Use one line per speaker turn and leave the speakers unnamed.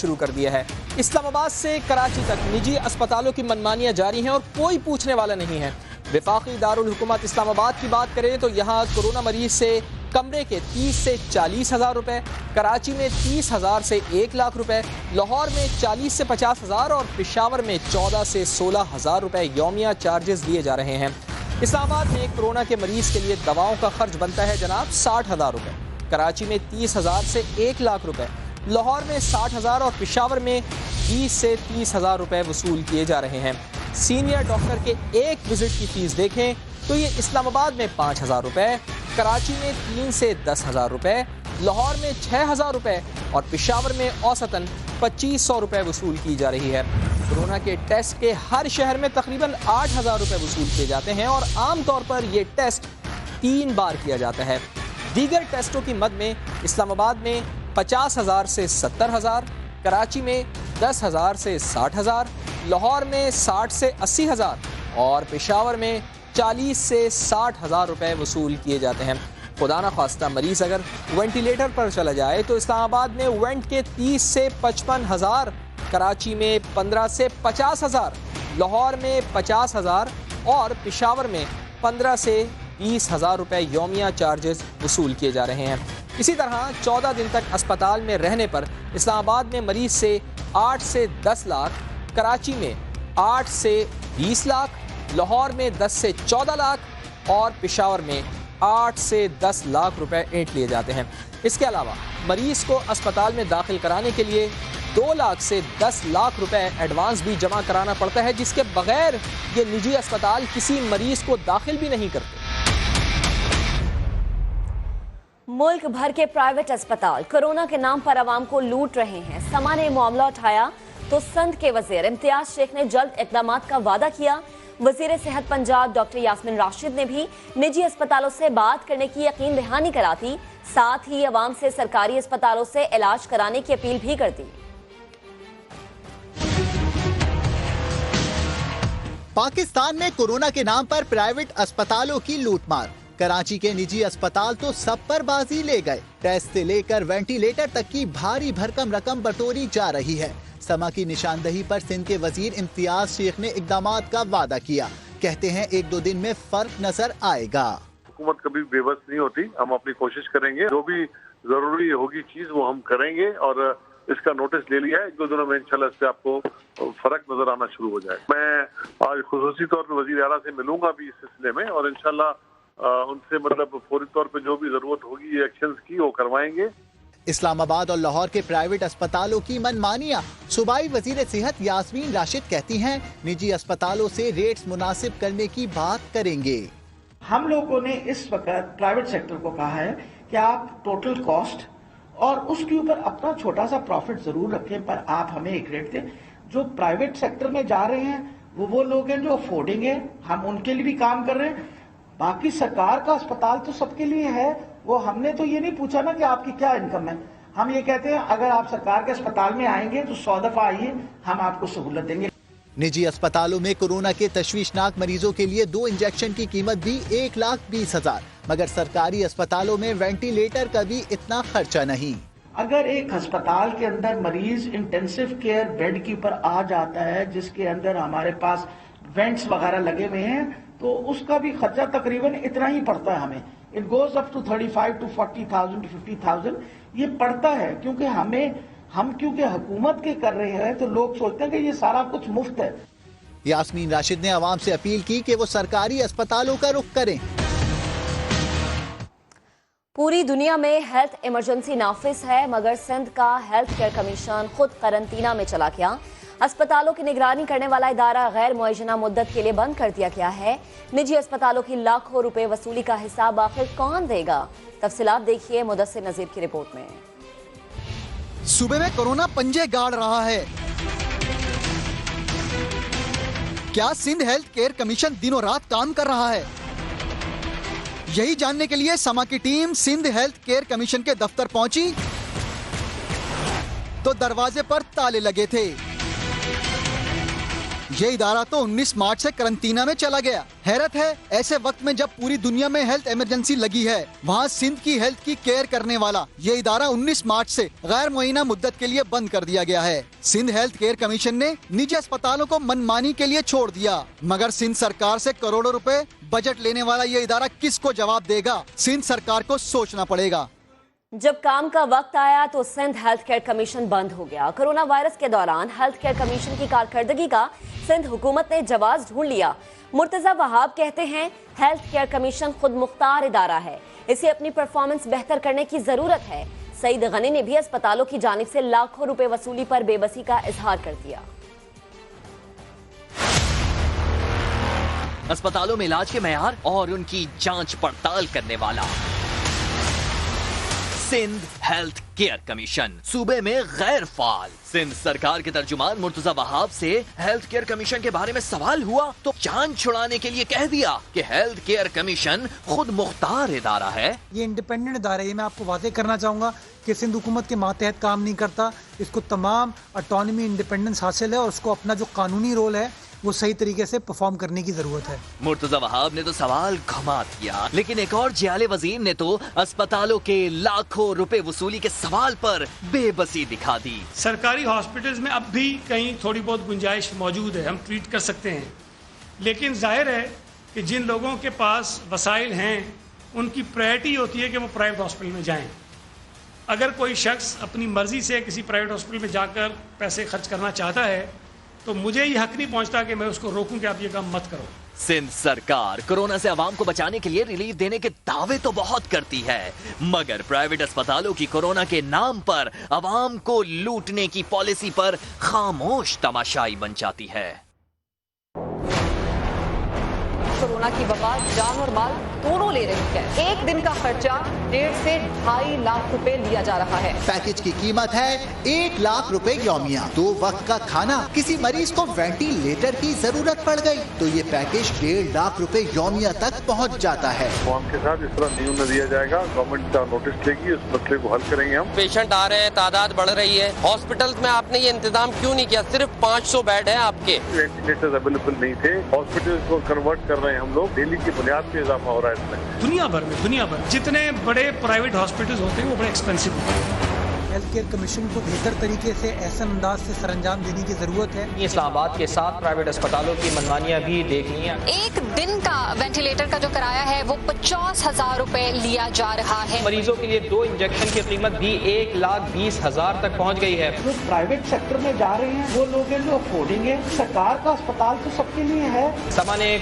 शुरू कर दिया है। इस्लामाबाद से कराची तक निजी अस्पतालों की मनमानियां जारी हैं और कोई पूछने वाला नहीं है। वफाकी दारुल हुकूमत इस्लामाबाद की बात करें तो यहाँ कोरोना मरीज से कमरे के 30 से 40 हज़ार रुपये, कराची में 30 हज़ार से 1 लाख रुपए, लाहौर में 40 से 50 हज़ार और पेशावर में 14 से 16 हज़ार रुपये यौमिया चार्जेस दिए जा रहे हैं। इस्लामाबाद में कोरोना के मरीज के लिए दवाओं का खर्च बनता है जनाब 60 हज़ार रुपये, कराची में 30 हज़ार से 1 लाख रुपए, लाहौर में 60 हज़ार और पेशावर में 20 से 30 हज़ार रुपये वसूल किए जा रहे हैं। सीनियर डॉक्टर के एक विजिट की फीस देखें तो ये इस्लामाबाद में 5 हज़ार रुपये, कराची में 3 से 10 हज़ार रुपये, लाहौर में 6 हज़ार रुपये और पेशावर में औसतन 2500 रुपये वसूल की जा रही है। कोरोना के टेस्ट के हर शहर में तकरीबन 8 हज़ार रुपये वसूल किए जाते हैं और आमतौर पर ये टेस्ट 3 बार किया जाता है। दीगर टेस्टों की मद में इस्लामाबाद में 50 हज़ार से 70 हज़ार, कराची में 10 हज़ार से 60 हज़ार, लाहौर में 60 से 80 हज़ार और पेशावर में 40 से 60 हज़ार रुपये वसूल किए जाते हैं। खुदा न खास्ता मरीज़ अगर वेंटिलेटर पर चला जाए तो इस्लामाबाद में वेंट के 30 से 55 हज़ार, कराची में 15 से 50 हज़ार, लाहौर में 50 हज़ार और पेशावर में 15 से 20 हज़ार रुपये यौमिया चार्जेस वसूल किए जा रहे हैं। इसी तरह 14 दिन तक अस्पताल में रहने पर इस्लामाबाद में मरीज से 8 से 10 लाख, कराची में 8 से 20 लाख, लाहौर में 10 से 14 लाख और पेशावर में 8 से 10 लाख रुपए ऐंठ लिए जाते हैं। इसके अलावा मरीज को अस्पताल में दाखिल कराने के लिए 2 लाख से 10 लाख रुपए एडवांस भी जमा कराना पड़ता है, जिसके बगैर ये निजी अस्पताल किसी मरीज को दाखिल भी नहीं करते।
मुल्क भर के प्राइवेट अस्पताल कोरोना के नाम पर आवाम को लूट रहे हैं। समा ने मामला उठाया तो संध के वजीर इम्तियाज शेख ने जल्द इकदाम का वादा किया। वजीर सेहत पंजाब डॉक्टर यास्मीन राशिद ने भी निजी अस्पतालों से बात करने की यकीन दहानी करा दी, साथ ही अवाम से सरकारी अस्पतालों से इलाज कराने की अपील भी कर दी।
पाकिस्तान में कोरोना के नाम पर प्राइवेट अस्पतालों की लूटमार। कराची के निजी अस्पताल तो सब पर बाजी ले गए। टेस्ट से लेकर वेंटिलेटर तक की भारी भरकम रकम बटोरी जा रही है। समा की निशानदही पर सिंध के वजीर इम्तियाज शेख ने इकदामात का वादा किया। कहते हैं 1-2 दिन में फर्क नजर आएगा।
हुकूमत कभी बेबस नहीं होती, हम अपनी कोशिश करेंगे, जो भी जरूरी होगी चीज वो हम करेंगे और इसका नोटिस ले लिया है। 1-2 दिनों में इंशाल्लाह इससे आपको फर्क नजर आना शुरू हो जाए। मैं आज खुसूसी तौर पर वजीर आला से मिलूंगा भी इस सिलसिले में और इंशाल्लाह उनसे मतलब फौरी तौर पे जो भी जरूरत होगी एक्शंस की वो करवाएंगे।
इस्लामाबाद और लाहौर के प्राइवेट अस्पतालों की मनमानियां। सूबाई वजीर सेहत यास्मीन राशिद कहती हैं निजी अस्पतालों से रेट्स मुनासिब करने की बात करेंगे।
हम लोगों ने इस वक्त प्राइवेट सेक्टर को कहा है कि आप टोटल कॉस्ट और उसके ऊपर अपना छोटा सा प्रॉफिट जरूर रखें, पर आप हमें एक रेट दें। जो प्राइवेट सेक्टर में जा रहे हैं वो लोग हैं जो अफोर्डिंग है, हम उनके लिए भी काम कर रहे हैं। बाकी सरकार का अस्पताल तो सबके लिए है। वो हमने तो ये नहीं पूछा ना कि आपकी क्या इनकम है। हम ये कहते हैं अगर आप सरकार के अस्पताल में आएंगे तो 100 दफा आइए, हम आपको सहूलत देंगे।
निजी अस्पतालों में कोरोना के तशवीशनाक मरीजों के लिए 2 इंजेक्शन की कीमत भी 1,20,000, मगर सरकारी अस्पतालों में वेंटिलेटर का भी इतना खर्चा नहीं।
अगर एक अस्पताल के अंदर मरीज इंटेंसिव केयर बेड के ऊपर आ जाता है जिसके अंदर हमारे पास वेंट्स वगैरह लगे हुए हैं तो उसका भी खर्चा तकरीबन इतना ही पड़ता है हमें। It goes up to 35 to 40,000 to 50,000 ये पड़ता है, क्योंकि हम क्योंकि हुकूमत के कर रहे हैं तो लोग सोचते हैं कि ये सारा कुछ मुफ्त है।
यास्मीन राशिद ने आवाम से अपील की कि वो सरकारी अस्पतालों का रुख करें।
पूरी दुनिया में हेल्थ इमरजेंसी नाफिज है, मगर सिंध का हेल्थ केयर कमीशन खुद करंतना में चला गया। अस्पतालों की निगरानी करने वाला इदारा गैर मुअय्यना मुद्दत के लिए बंद कर दिया गया है। निजी अस्पतालों की लाखों रुपए वसूली का हिसाब आखिर कौन देगा? तफसीलात देखिए मुदस्सिर नजीर की रिपोर्ट में।
सूबे में कोरोना पंजे गाड़ रहा है। क्या सिंध हेल्थ केयर कमीशन दिनों रात काम कर रहा है? यही जानने के लिए समा की team Sindh health care commission के दफ्तर पहुंची तो दरवाजे पर ताले लगे थे। ये इदारा तो 19 मार्च से करंटीना में चला गया। हैरत है, ऐसे वक्त में जब पूरी दुनिया में हेल्थ इमरजेंसी लगी है, वहाँ सिंध की हेल्थ की केयर करने वाला ये इदारा 19 मार्च से गैर मुअय्यना मुद्दत के लिए बंद कर दिया गया है। सिंध हेल्थ केयर कमीशन ने निजी अस्पतालों को मनमानी के लिए छोड़ दिया, मगर सिंध सरकार से करोड़ों रुपए बजट लेने वाला ये इदारा किसको जवाब देगा? सिंध सरकार को सोचना पड़ेगा।
जब काम का वक्त आया तो सिंध हेल्थ केयर कमीशन बंद हो गया। कोरोना वायरस के दौरान हेल्थ केयर कमीशन की कारकर्दगी का सिंध हुकूमत ने जवाब ढूंढ लिया। मुर्तजा वहाब कहते हैं हेल्थ केयर कमीशन खुद मुख्तार इदारा है, इसे अपनी परफॉर्मेंस बेहतर करने की जरूरत है। सईद गनी ने भी अस्पतालों की जानिब से लाखों रुपए वसूली पर बेबसी का इजहार कर दिया।
अस्पतालों में इलाज के मेयार और उनकी जांच पड़ताल करने वाला सिंध हेल्थ केयर कमीशन सूबे में गैर फाल। सिंध सरकार के तर्जुमान मुर्तजा वहाब से हेल्थ केयर कमीशन के बारे में सवाल हुआ तो जान छुड़ाने के लिए कह दिया कि हेल्थ केयर कमीशन खुद मुख्तार इदारा है।
ये इंडिपेंडेंट इदारा है, ये मैं आपको वादे करना चाहूंगा कि सिंध हुकूमत के मातहत काम नहीं करता। इसको तमाम ऑटोनॉमी इंडिपेंडेंस हासिल है और उसको अपना जो कानूनी रोल है वो सही तरीके से परफॉर्म करने की जरूरत है।
मुर्तजा वहाब ने तो सवाल घुमा दिया, लेकिन एक और जियाले वजीर ने तो अस्पतालों के लाखों रुपए वसूली के सवाल पर बेबसी दिखा दी।
सरकारी हॉस्पिटल्स में अब भी कहीं थोड़ी बहुत गुंजाइश मौजूद है, हम ट्रीट कर सकते हैं, लेकिन जाहिर है कि जिन लोगों के पास वसाइल हैं उनकी प्रायोरिटी होती है कि वो प्राइवेट हॉस्पिटल में जाएं। अगर कोई शख्स अपनी मर्जी से किसी प्राइवेट हॉस्पिटल में जाकर पैसे खर्च करना चाहता है तो मुझे ये हक नहीं पहुंचता कि मैं उसको रोकूं कि आप ये काम मत करो।
सिंध सरकार कोरोना से आवाम को बचाने के लिए रिलीफ देने के दावे तो बहुत करती है, मगर प्राइवेट अस्पतालों की कोरोना के नाम पर आवाम को लूटने की पॉलिसी पर खामोश तमाशाई बन जाती है।
कोरोना की वबा जान और माल दोनों ले रही है। एक दिन का खर्चा 1.5 से 2.5 लाख रुपए लिया जा रहा है।
पैकेज की कीमत है 1 लाख रुपए यौमिया। 2 वक्त का खाना। किसी मरीज को वेंटिलेटर की जरूरत पड़ गई तो ये पैकेज 1.5 लाख रुपए यौमिया तक पहुंच जाता है।
आवाम के साथ इस तरह न्यूज़ न दिया जाएगा। गवर्नमेंट का नोटिस लेगी, उस मसले को हल करेंगे हम।
पेशेंट आ रहे हैं, तादाद बढ़ रही है, हॉस्पिटल में आपने ये इंतजाम क्यों नहीं किया? सिर्फ 500 बेड है आपके।
वेंटिलेटर्स अवेलेबल नहीं थे, हॉस्पिटल को कन्वर्ट कर रहे हैं हम लोग। डेली की बुनियाद पे इजाफा हो रहा है इसमें।
दुनिया भर जितने बड़े प्राइवेट हॉस्पिटल्स होते हैं वो बड़े एक्सपेंसिव होते हैं।
हेल्थ केयर कमीशन को बेहतर तरीके से ऐसा अंदाज से सरंजाम देने की जरूरत है।
इस्लामाबाद के 7 प्राइवेट अस्पतालों की मनमानियां भी देखनी है।
एक दिन का वेंटिलेटर का जो किराया है वो 50,000 रुपए लिया जा रहा है।
मरीजों के लिए 2 इंजेक्शन की कीमत भी 1,20,000 तक पहुंच गई है।
जो प्राइवेट सेक्टर में जा रहे हैं वो लोग हैं जो अफोर्डिंग है। सरकार का अस्पताल तो सबके लिए है।
सामान्य